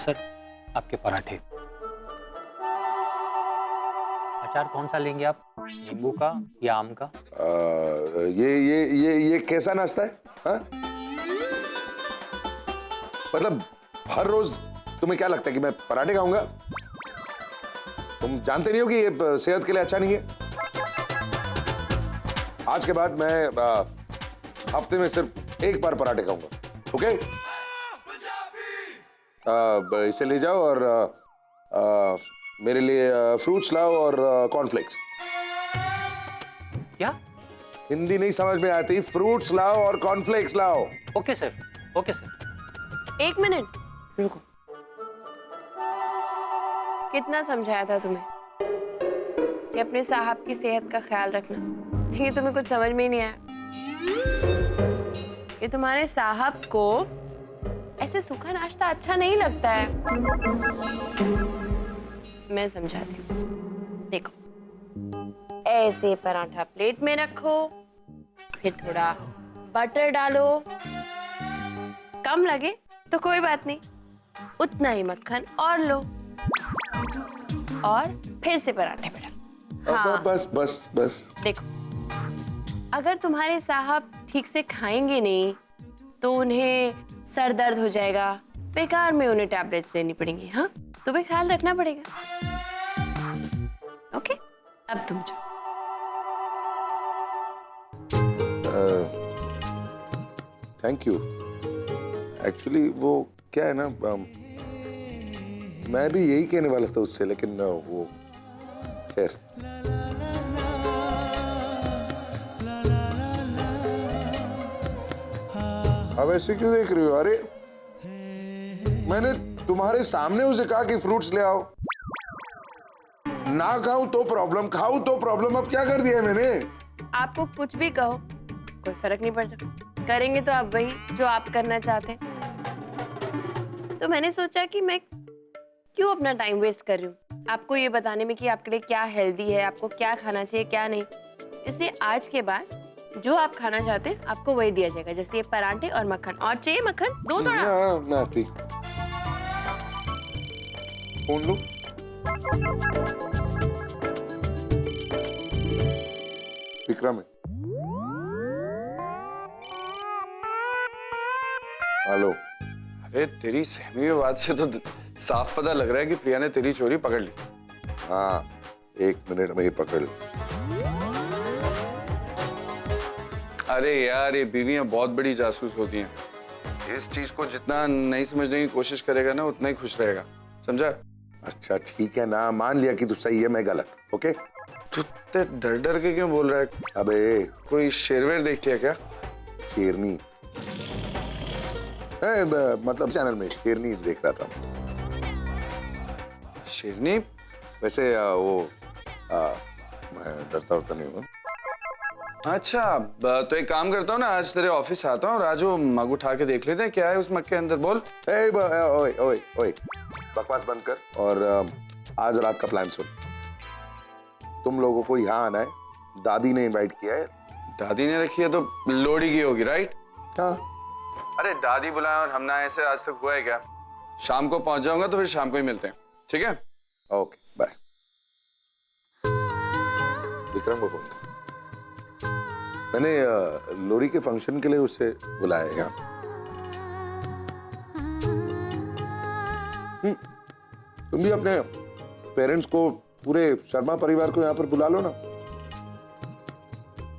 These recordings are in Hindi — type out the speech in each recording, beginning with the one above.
सर, आपके पराठे। अचार कौन सा लेंगे आप, नींबू का या आम का? ये कैसा नाश्ता है? हाँ? मतलब हर रोज तुम्हें क्या लगता है कि मैं पराठे खाऊंगा? तुम जानते नहीं हो कि ये सेहत के लिए अच्छा नहीं है। आज के बाद मैं हफ्ते में सिर्फ एक बार पराठे खाऊंगा, ओके? इसे ले जाओ और मेरे लिए फ्रूट्स लाओ और कॉर्नफ्लेक्स। क्या? हिंदी नहीं समझ में आती, फ्रूट्स लाओ और कॉर्नफ्लेक्स लाओ। Okay sir, okay sir. एक मिनट रुको, कितना समझाया था तुम्हें कि अपने साहब की सेहत का ख्याल रखना, लेकिन तुम्हें कुछ समझ में ही नहीं आया। ये तुम्हारे साहब को ऐसे सूखा नाश्ता अच्छा नहीं लगता है। मैं समझाती हूँ, देखो, ऐसे पराठा प्लेट में रखो, फिर थोड़ा बटर डालो, कम लगे तो कोई बात नहीं, उतना ही मक्खन और लो, और फिर से पराठे पे डालो। हाँ, बस बस बस। देखो, अगर तुम्हारे साहब ठीक से खाएंगे नहीं तो उन्हें सर दर्द हो जाएगा, बेकार में उन्हें टैबलेट्स लेनी पड़ेंगी। हाँ, तुम्हें ख्याल रखना पड़ेगा। ओके, अब तुम जाओ। Thank you. एक्चुअली वो क्या है ना, मैं भी यही कहने वाला था उससे, लेकिन वो खैर। अब ऐसे क्यों देख रही हो? अरे मैंने तुम्हारे सामने उसे कहा कि फ्रूट्स ले आओ। ना खाऊं तो प्रॉब्लम, खाऊं तो प्रॉब्लम। अब क्या कर दिया है मैंने? आपको कुछ भी कहो कोई फर्क नहीं पड़ता, करेंगे तो आप वही जो आप करना चाहते हैं। तो मैंने सोचा कि मैं क्यों अपना टाइम वेस्ट कर रही हूँ आपको ये बताने में कि आपके लिए क्या हेल्दी है, आपको क्या खाना चाहिए क्या नहीं। इसलिए आज के बाद जो आप खाना चाहते हैं आपको वही दिया जाएगा, जैसे ये पराठे और मक्खन। और चाहिए मक्खन? दो थोड़ा। ना ठीक। फोन लो। विक्रम है। हेलो। अरे तेरी सहमी हुई बात से तो साफ पता लग रहा है कि प्रिया ने तेरी चोरी पकड़ ली। हाँ, 1 मिनट में ही पकड़ ली। अरे यार, ये बीवियां बहुत बड़ी जासूस होती हैं। इस चीज को जितना नहीं समझने की कोशिश करेगा ना, उतना ही खुश रहेगा, समझा? अच्छा ठीक है ना, मान लिया कि तू सही है मैं गलत, ओके? तू इतने डर डर के क्यों बोल रहा है? अबे कोई शेरवेर देख लिया क्या? शेरनी मतलब चैनल में शेरनी देख रहा था। शेरनी? वैसे मैं डरता नहीं हूँ। अच्छा, तो एक काम करता हूँ ना, आज तेरे ऑफिस आता हूँ और आज वो मग उठा के देख लेते हैं क्या है उस मग के अंदर। बोल। ओए ओए ओए, बकवास बंद कर और आज रात का प्लान सुन। तुम लोगों को यहाँ आना है, दादी ने इनवाइट किया है। दादी ने रखी है तो लोड़ी की होगी, राइट? हाँ। अरे दादी बुलाए और हम ना, ऐसे आज तक हुआ है क्या? शाम को पहुंच जाऊंगा तो फिर शाम को ही मिलते हैं, ठीक है? Okay bye. विक्रम को फोन। मैंने लोरी के फंक्शन के लिए उसे बुलाया है यहाँ। तुम भी अपने पेरेंट्स को, पूरे शर्मा परिवार को यहाँ पर बुला लो ना।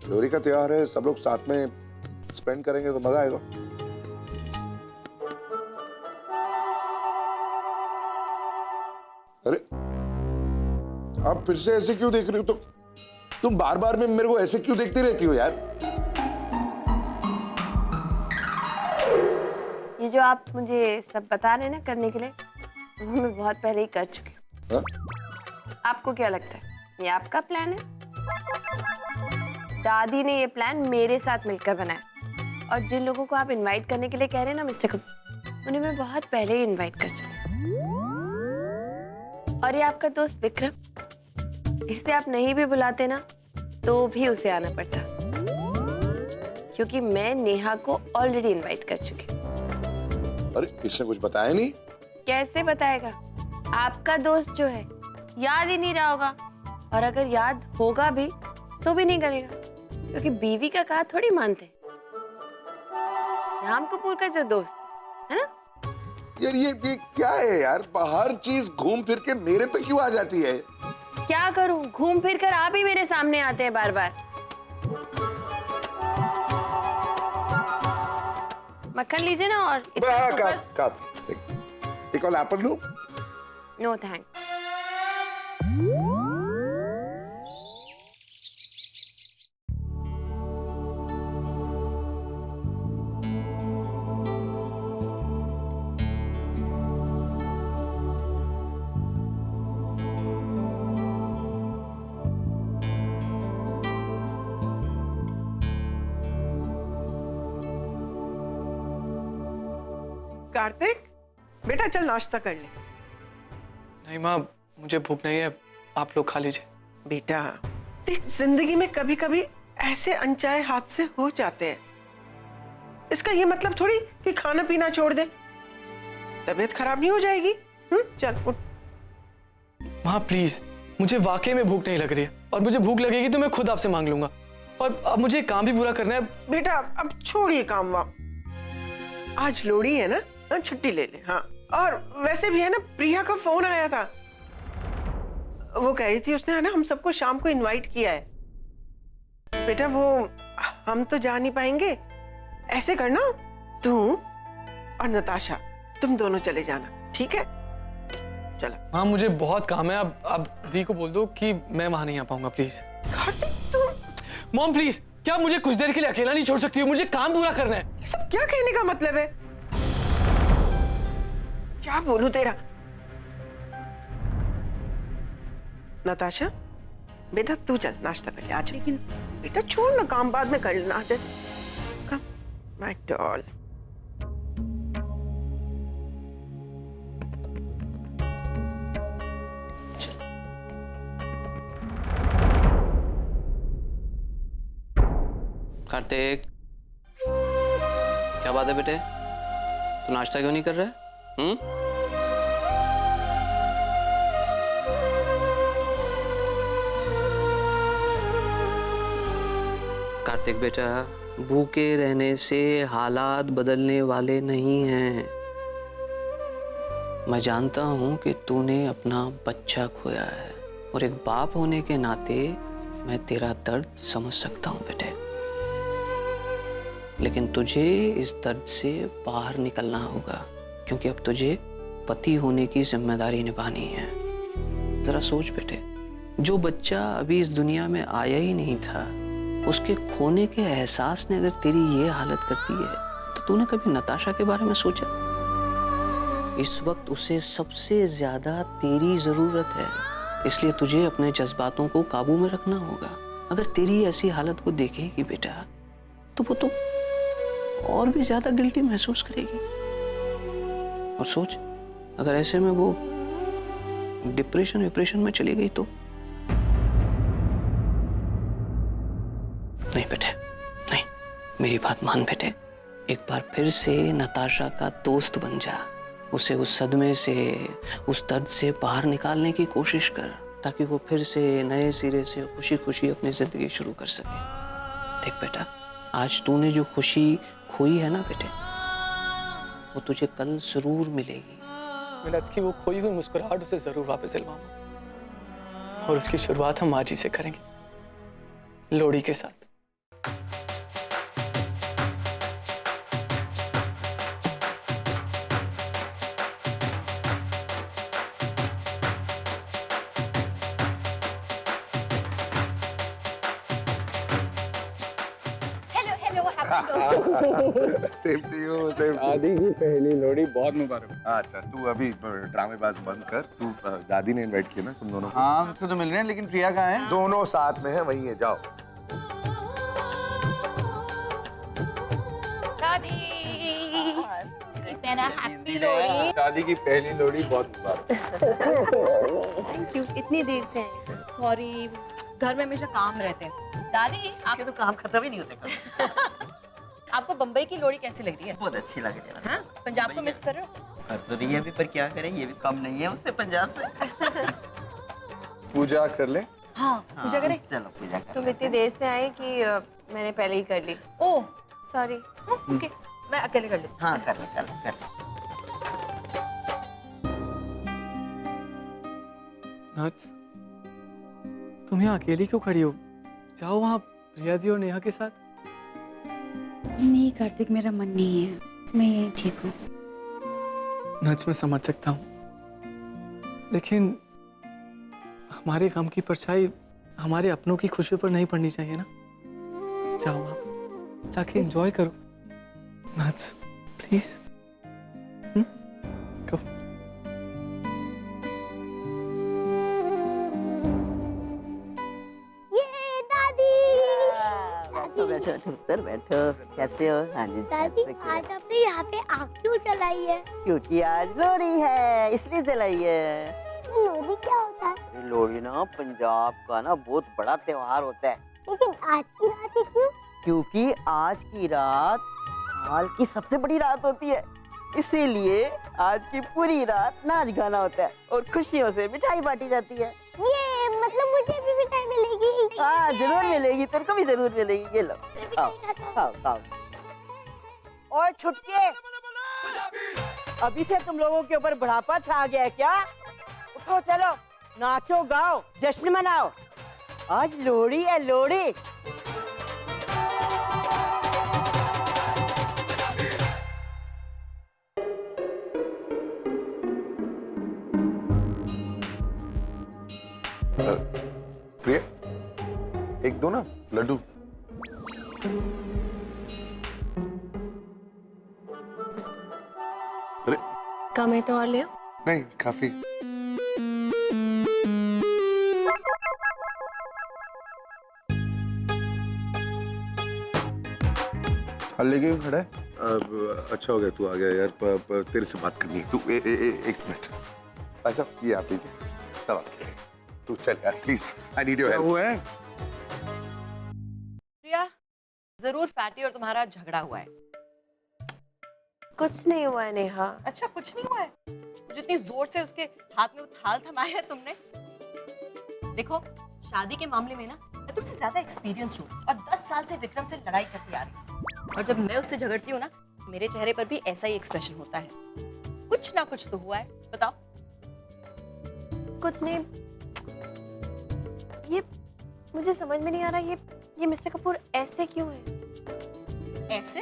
लोरी का त्योहार है, सब लोग साथ में स्पेंड करेंगे तो मजा आएगा। अरे आप फिर से ऐसे क्यों देख रही हो? तुम बार बार में मेरे को ऐसे क्यों देखती रहती हो यार? ये जो आप मुझे सब बता रहे हैं ना करने के लिए, वो मैं बहुत पहले ही कर चुकी हूँ। आपको क्या लगता है ये आपका प्लान है? दादी ने ये प्लान मेरे साथ मिलकर बनाया, और जिन लोगों को आप इनवाइट करने के लिए कह रहे हैं ना मिस्टर कपूर, उन्हें मैं बहुत पहले ही इनवाइट कर चुकी हूँ। और ये आपका दोस्त विक्रम, इसे आप नहीं भी बुलाते ना तो भी उसे आना पड़ता, क्योंकि मैं नेहा को ऑलरेडी इनवाइट कर चुकी हूँ। अरे इसने कुछ बताया नहीं? कैसे बताएगा? आपका दोस्त जो है याद ही नहीं रहा होगा, और अगर याद होगा भी तो भी नहीं करेगा, क्योंकि बीवी का कहा थोड़ी मानते। राम कपूर का जो दोस्त है ना। यार ये क्या है यार, हर चीज घूम फिर के मेरे पे क्यों आ जाती है? क्या करूं, घूम फिर कर आप ही मेरे सामने आते हैं बार बार। मक्खन लीजिए ना, और काफी। एक और एप्पल लूं? No thank. कार्तिक, बेटा चल नाश्ता कर ले। नहीं माँ, मुझे भूख नहीं है, आप लोग खा लीजिए। बेटा देख, जिंदगी में कभी कभी ऐसे अनचाहे हादसे हो जाते हैं। इसका ये मतलब थोड़ी कि खाना पीना छोड़ दे, तबीयत खराब नहीं हो जाएगी। चल उठ। माँ प्लीज, मुझे वाकई में भूख नहीं लग रही है, और मुझे भूख लगेगी तो मैं खुद आपसे मांग लूंगा। और अब मुझे काम भी पूरा करना है। बेटा अब छोड़िए काम वाम, आज लोहड़ी है ना, छुट्टी ले ले। हाँ, और वैसे भी है ना, प्रिया का फोन आया था, वो कह रही थी उसने है ना हम सबको शाम को इनवाइट किया है। बेटा वो हम तो जा नहीं पाएंगे, ऐसे करना तू और नताशा तुम दोनों चले जाना, ठीक है? चलो। हाँ मुझे बहुत काम है, अब दी को बोल दो कि मैं वहां नहीं आ पाऊंगा प्लीज। कार्तिक तू। मॉम प्लीज, क्या आप मुझे कुछ देर के लिए अकेला नहीं छोड़ सकती हो? मुझे काम पूरा करना है। ये सब क्या कहने का मतलब है? क्या बोलूं तेरा? नताशा बेटा तू चल नाश्ता कर ले आज। लेकिन बेटा छोड़ ना, काम बाद में कर लेना। Come my doll. कार्तिक, क्या बात है बेटे? तू नाश्ता क्यों नहीं कर रहा है? कार्तिक बेटा, भूखे रहने से हालात बदलने वाले नहीं हैं। मैं जानता हूं कि तूने अपना बच्चा खोया है, और एक बाप होने के नाते मैं तेरा दर्द समझ सकता हूं बेटे। लेकिन तुझे इस दर्द से बाहर निकलना होगा, क्योंकि अब तुझे पति होने की जिम्मेदारी निभानी है। जरा सोच बेटे, जो बच्चा अभी इस दुनिया में आया ही नहीं था, उसके खोने के एहसास ने अगर तेरी ये हालत कर दी है, तो तूने कभी नताशा के बारे में सोचा? इस वक्त उसे सबसे ज्यादा तेरी जरूरत है, इसलिए तुझे अपने जज्बातों को काबू में रखना होगा। अगर तेरी ऐसी हालत को देखेगी बेटा, तो वो तो और भी ज्यादा गिल्टी महसूस करेगी। और सोच, अगर ऐसे में वो डिप्रेशन में चली गई तो? नहीं बेटे, नहीं, मेरी बात मान बेटे। एक बार फिर से नताशा का दोस्त बन जा, उसे उस सदमे से, उस दर्द से बाहर निकालने की कोशिश कर, ताकि वो फिर से नए सिरे से खुशी खुशी अपनी जिंदगी शुरू कर सके। देख बेटा, आज तूने जो खुशी खोई है ना बेटे, वो तुझे कल जरूर मिलेगी। मिनत की वो खोई हुई मुस्कुराहट उसे जरूर वापस दिलवाऊंगा, और उसकी शुरुआत हम आज ही से करेंगे, लोहड़ी के साथ। Same to you. दादी की पहली लोहड़ी बहुत मुबारक। अच्छा तू अभी ड्रामेबाज बंद कर, तू दादी ने इनवाइट किया ना तुम दोनों को? हाँ उनसे तो मिल रहे हैं, लेकिन प्रिया कहाँ है? दोनों साथ में है, वही है, जाओ। दादी की पहली लोहड़ी बहुत मुबारक। Thank you. इतनी देर से आए। सॉरी, घर में हमेशा काम रहते हैं। दादी आपके तो काम खत्म ही नहीं होते कभी। आपको बम्बई की लोहड़ी कैसी लग रही है? बहुत अच्छी लग रही है। हाँ? पंजाब को मिस कर रहे हो? कर तो रही है अभी, पर क्या करें, ये भी कम नहीं है उससे पंजाब से। पूजा कर ले। हाँ पूजा करें। चलो पूजा कर। तुम इतनी देर से आए कि मैंने पहले ही कर ली। Oh sorry. ओके, मैं अकेले कर लेती हूँ। हाँ कर ले, चलो कर ले। नाच, तुम यहाँ अकेली क्यों खड़ी हो? जाओ वहाँ प्रिया दी और नेहा के साथ। नहीं कार्तिक, मेरा मन नहीं है, मैं यहीं ठीक हूँ। नाच, मैं समझ सकता हूँ, लेकिन हमारे गम की परछाई हमारे अपनों की खुशी पर नहीं पड़नी चाहिए ना। जाओ आप जाके एंजॉय करो। नाच प्लीज। गो। ये दादी। बैठो बैठो पुत्र बैठो। कैसे हो? हाँ जी। दादी आज हमने यहाँ पे आग क्यों जलाई है? क्योंकि आज लोहड़ी है इसलिए जलाई है। लोहड़ी क्या होता है? लोहड़ी ना पंजाब का ना बहुत बड़ा त्योहार होता है। लेकिन आज की रात ही क्यों? क्योंकि आज की रात साल की सबसे बड़ी रात होती है, इसीलिए आज की पूरी रात नाच गाना होता है और खुशियों से मिठाई बांटी जाती है। ये मतलब मुझे भी मिठाई मिलेगी? हाँ जरूर मिलेगी, तेरे को भी जरूर मिलेगी। ये लो खाओ खाओ खाओ। और छुटके, अभी से तुम लोगों के ऊपर बुढ़ापा छा गया है क्या? उठो चलो नाचो गाओ जश्न मनाओ, आज लोहड़ी है लोहड़ी। प्रिया, एक दो ना लड्डू। अरे कम है तो और ले आओ। नहीं, काफी। हल्ले क्यों खड़ा है? अब अच्छा हो गया तू आ गया यार, तेरे से बात करनी है। तू एक मिनट। अच्छा ये आप ही तू चल यार please, I need your help. हुआ है? प्रिया, जरूर फैटी और तुम्हारा झगड़ा हुआ है। कुछ नहीं हुआ है नेहा। अच्छा कुछ नहीं हुआ है? जितनी जोर से उसके हाथ में वो थाल थमाया है तुमने। देखो शादी के मामले में ना मैं तुमसे ज्यादा एक्सपीरियंस्ड हूँ और 10 साल से विक्रम से लड़ाई करती आ रही हूँ, और जब मैं उससे झगड़ती हूँ ना मेरे चेहरे पर भी ऐसा ही एक्सप्रेशन होता है। कुछ ना कुछ तो हुआ है, बताओ। कुछ नहीं, ये मुझे समझ में नहीं आ रहा, ये मिस्टर कपूर ऐसे क्यों है? ऐसे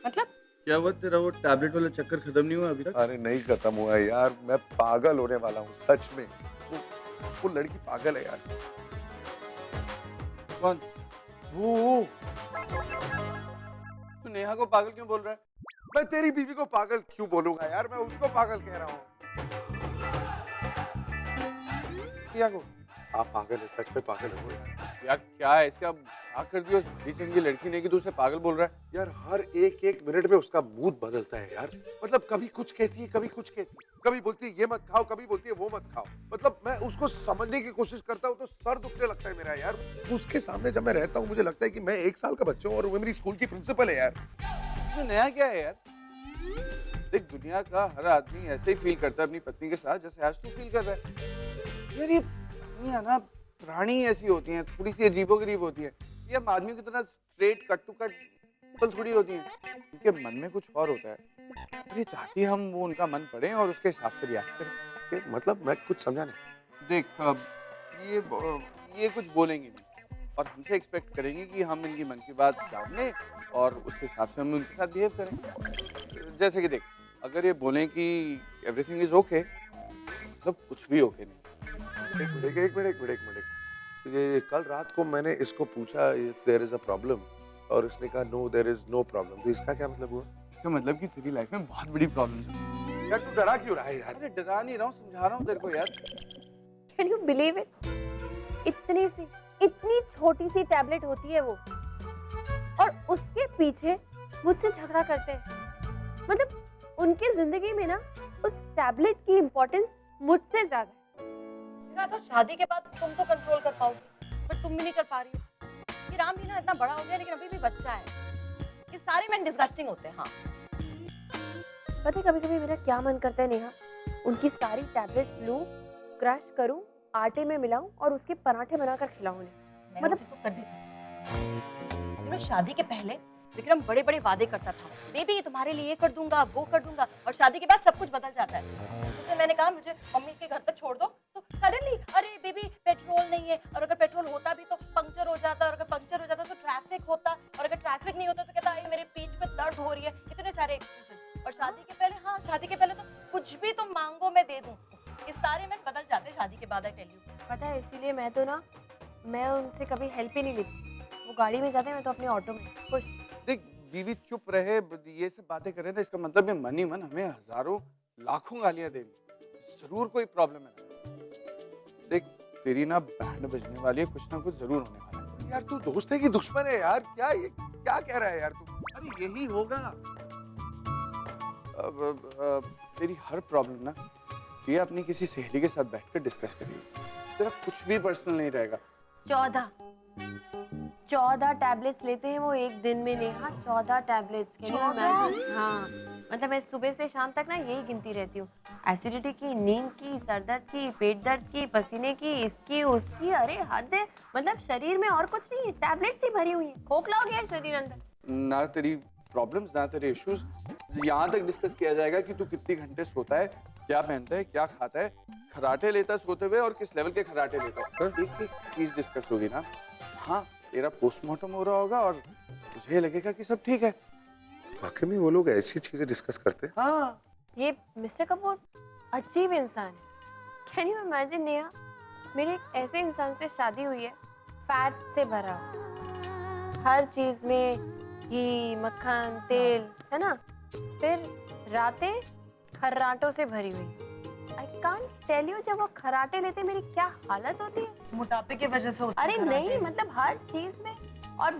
मतलब? क्या हुआ तेरा? वो टैबलेट वाला चक्कर खत्म नहीं हुआ अभी तक? अरे नहीं खत्म हुआ है यार, मैं पागल होने वाला हूँ सच में। वो लड़की पागल है यार। कौन? वो तू नेहा को पागल क्यों बोल रहा है? मैं तेरी बीवी को पागल क्यों बोलूंगा यार, मैं उसको पागल कह रहा हूँ। क्या को? आप पागल है, सच में पागल हो यार क्या है इसका? क्या कर दिया की लड़की ने कि तू उसे पागल बोल रहा है? यार। हर एक मिनट में उसका मूड बदलता है यार। मतलब कभी कुछ कहती है, कभी कुछ कहती है, कभी बोलती है ये मत खाओ, कभी बोलती है वो मत खाओ। मतलब मैं उसको समझने की कोशिश करता हूँ तो सर दुखने लगता है मेरा यार। उसके सामने जब मैं रहता हूँ मुझे लगता है कि मैं 1 साल का बच्चा हूँ और वो मेरी स्कूल की प्रिंसिपल है यार। तो नया क्या है यार? देख दुनिया का हर आदमी ऐसे ही फील करता है अपनी पत्नी के साथ जैसे आज तू फील कर रहा है। यार ये पत्नियां ना प्राणी ऐसी होती हैं, थोड़ी सी अजीबोगरीब होती है। ये हम आदमियों की तरह स्ट्रेट कट टू कट थोड़ी होती हैं, उनके मन में कुछ और होता है। ये चाहती है हम वो उनका मन पढ़ें और उसके हिसाब से रिएक्ट करें। मतलब मैं कुछ समझा नहीं। देख ये कुछ बोलेंगे नहीं और हमसे एक्सपेक्ट करेंगे कि हम इनकी मन की बात जान लें और उस हिसाब से हम उनके साथ बिहेव करें। जैसे कि देख, अगर ये बोलें कि एवरीथिंग इज ओके, मतलब कुछ भी ओके नहीं। एक मिनट। ये कल रात को मैंने इसको पूछा if there is a problem और इसने कहा no there is no problem, तो इसका क्या मतलब हुआ? इसका मतलब कि तेरी लाइफ में बहुत बड़ी प्रॉब्लम्स हैं। यार तू डरा क्यों रहा है यार? अरे डरा नहीं रहा हूँ, समझा रहा हूँ तेरे को यार। Can you believe it? इतनी छोटी सी टैबलेट होती है वो, और उसके पीछे मुझसे झगड़ा करते हैं। मतलब उनके जिंदगी में ना उस टैबलेट की इम्पोर्टेंस मुझसे ज्यादा है। तो शादी के बाद तुम तो कंट्रोल कर पाओगे, पर तुम भी नहीं कर पा रही हो। ये राम भी ना इतना बड़ा हो गया लेकिन अभी भी बच्चा है। ये सारे मैन डिस्गस्टिंग होते हैं। हाँ पता है कभी कभी मेरा क्या मन करता है नेहा, उनकी सारी टैबलेट्स लूं, क्रश करूं, आटे में मिलाऊं और उसके पराठे बनाकर खिलाऊं उन्हें। मैं मतलब तो कर देती। You know, शादी के पहले विक्रम बड़े बड़े वादे करता था, बेबी तुम्हारे लिए ये कर दूंगा वो कर दूंगा, और शादी के बाद सब कुछ बदल जाता है। जैसे मैंने कहा मुझे मम्मी के घर तक छोड़ दो, तो सडनली अरे बेबी पेट्रोल नहीं है, और अगर पेट्रोल होता भी तो पंक्चर हो जाता, और अगर पंक्चर हो जाता तो ट्रैफिक होता, और अगर ट्रैफिक नहीं होता तो कहता अरे मेरे पेट में दर्द हो रही है। इतने सारे एक्सक्यूजेस। और शादी के पहले, हाँ शादी के पहले तो कुछ भी तुम मांगो मैं दे दूं। ये सारे में बदल जाते हैं शादी के बाद, आई टेल यू। पता है इसीलिए मैं उनसे कभी हेल्प ही नहीं लेती। वो गाड़ी में जाते हैं, मैं तो अपने ऑटो में खुश। देख बीवी चुप रहे, ये सब बातें करे ना, इसका मतलब ये मन ही मन हमें हजारों लाखों गालियां देंगे, जरूर कोई प्रॉब्लम है। देख तेरी ना बैंड बजने वाली है, कुछ ना कुछ जरूर होने वाला है। यार तू दोस्त है कि दुश्मन है यार? क्या कह रहा है यार तू? अरे यही होगा। अब तेरी हर प्रॉब्लम ना ये अपनी किसी सहेली के साथ बैठकर डिस्कस करिए, तेरा कुछ भी पर्सनल नहीं रहेगा। 14 टैबलेट्स लेते हैं वो एक दिन में नेहा, 14 टैबलेट्स। हाँ मतलब मैं सुबह से शाम तक ना यही गिनती रहती हूँ। एसिडिटी की, नींद की, सर दर्द की, पेट दर्द की, पसीने की, इसकी उसकी, अरे हद है। मतलब शरीर में और कुछ नहीं, टैबलेट्स ही भरी हुई है। खोखला हो गया है शरीर अंदर। ना तेरी प्रॉब्लम्स ना तेरे इश्यूज, यहाँ तक डिस्कस किया जाएगा कि तू कितने घंटे सोता है, क्या पहनता है, क्या खाता है, खराटे लेता है सोते हुए और किस लेवल के खराटे लेता है, एक चीज डिस्कस होगी ना। हाँ तेरा पोस्टमार्टम हो रहा होगा और तुझे लगेगा कि सब ठीक है। वाकई में वो लोग ऐसी चीजें डिस्कस करते हैं? हाँ ये मिस्टर कपूर अजीब इंसान है। कैन यू इमेजिन नेहा, मेरे एक ऐसे इंसान से शादी हुई है, फैट से भरा हुआ, हर चीज में घी, मक्खन, तेल, है ना, फिर रातें खर्राटों से भरी हुई। आई कांट टेल यू, जब वो खराटे लेते मेरी क्या हालत होती है। मोटापे की वजह से होता है। अरे नहीं, मतलब हर चीज में, और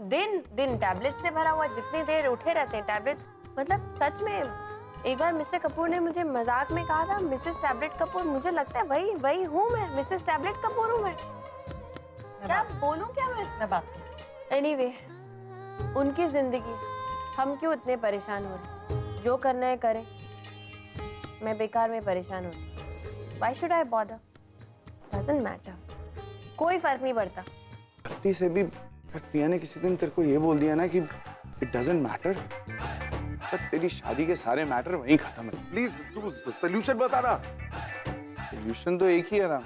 दिन दिन टैबलेट से भरा हुआ, जितनी देर उठे रहते हैं टैबलेट। मतलब सच में एक बार मिस्टर कपूर ने मुझे मजाक में कहा था, मिसेस टैबलेट कपूर। मुझे लगता है वही हूँ मैं, मिसेस टैबलेट कपूर हूँ मैं। क्या बोलूं क्या मैं बात। एनीवे, उनकी जिंदगी, हम क्यों इतने परेशान हो रहे? जो करना है करें, मैं बेकार में परेशान हूँ। Why should I bother? Doesn't matter. कोई फर्क नहीं पड़ता। गलती से भी प्रिया ने किसी दिन तेरे को ये बोल दिया ना कि इट डजंट मैटर, तो तेरी शादी के सारे मैटर वहीं खत्म है। प्लीज तू सोल्यूशन बताना। सोल्यूशन तो एक ही है ना,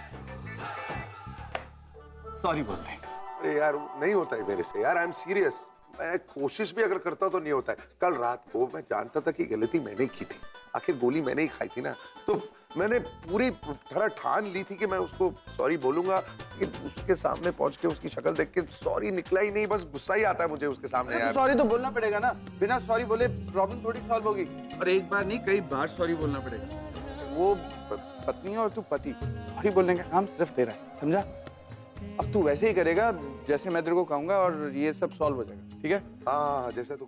सॉरी बोल दे। अरे यार नहीं होता है मेरे से यार, आई एम सीरियस। मैं कोशिश भी अगर करता तो नहीं होता है। कल रात को मैं जानता था कि गलती मैंने की थी, आखिर गोली मैंने ही खाई थी ना, तो मैंने पूरी तरह ठान ली थी कि मैं उसको सॉरी बोलूंगा। कि उसके सामने पहुंच के उसकी शक्ल देख के सॉरी निकला ही नहीं, बस गुस्सा ही आता है मुझे उसके सामने यार। सॉरी तो बोलना पड़ेगा ना, बिना सॉरी बोले प्रॉब्लम थोड़ी सॉल्व होगी। और एक बार नहीं कई बार सॉरी बोलना पड़ेगा। वो पत्नी है और तू पति, सॉरी बोलने का काम सिर्फ तेरा है, समझा? अब तू वैसे ही करेगा जैसे मैं तेरे को कहूंगा और ये सब सॉल्व हो जाएगा, ठीक है? हाँ जैसे तू